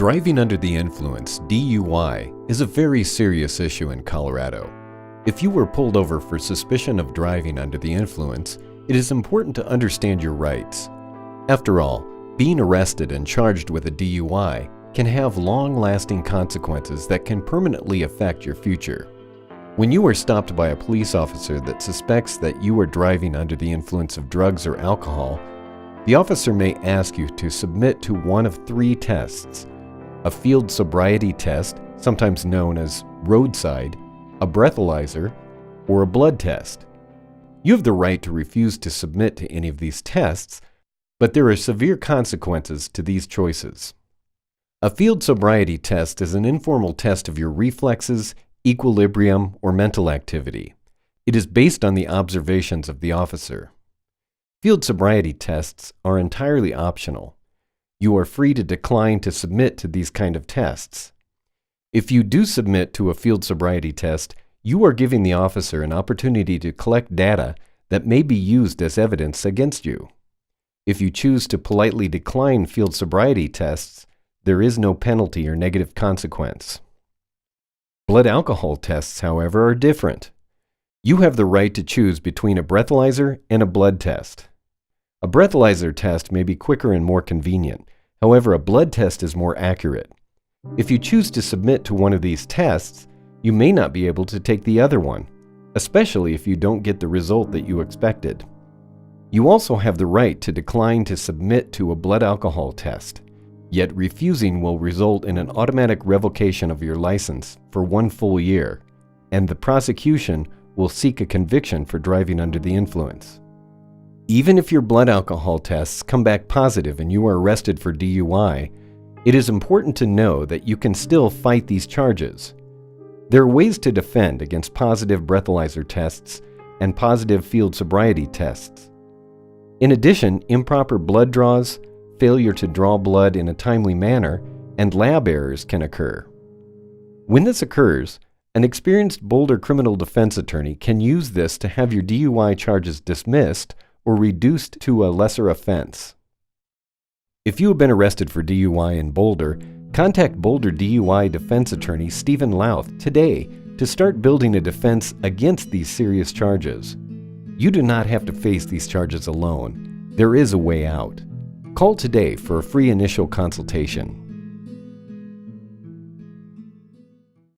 Driving under the influence, DUI, is a very serious issue in Colorado. If you were pulled over for suspicion of driving under the influence, it is important to understand your rights. After all, being arrested and charged with a DUI can have long-lasting consequences that can permanently affect your future. When you are stopped by a police officer that suspects that you are driving under the influence of drugs or alcohol, the officer may ask you to submit to one of three tests: a field sobriety test, sometimes known as roadside, a breathalyzer, or a blood test. You have the right to refuse to submit to any of these tests, but there are severe consequences to these choices. A field sobriety test is an informal test of your reflexes, equilibrium, or mental activity. It is based on the observations of the officer. Field sobriety tests are entirely optional. You are free to decline to submit to these kind of tests. If you do submit to a field sobriety test, you are giving the officer an opportunity to collect data that may be used as evidence against you. If you choose to politely decline field sobriety tests, there is no penalty or negative consequence. Blood alcohol tests, however, are different. You have the right to choose between a breathalyzer and a blood test. A breathalyzer test may be quicker and more convenient. However, a blood test is more accurate. If you choose to submit to one of these tests, you may not be able to take the other one, especially if you don't get the result that you expected. You also have the right to decline to submit to a blood alcohol test, yet refusing will result in an automatic revocation of your license for 1 full year, and the prosecution will seek a conviction for driving under the influence. Even if your blood alcohol tests come back positive and you are arrested for DUI, it is important to know that you can still fight these charges. There are ways to defend against positive breathalyzer tests and positive field sobriety tests. In addition, improper blood draws, failure to draw blood in a timely manner, and lab errors can occur. When this occurs, an experienced Boulder criminal defense attorney can use this to have your DUI charges dismissed or reduced to a lesser offense. If you have been arrested for DUI in Boulder, contact Boulder DUI Defense attorney Steven Louth today to start building a defense against these serious charges. You do not have to face these charges alone. There is a way out. Call today for a free initial consultation.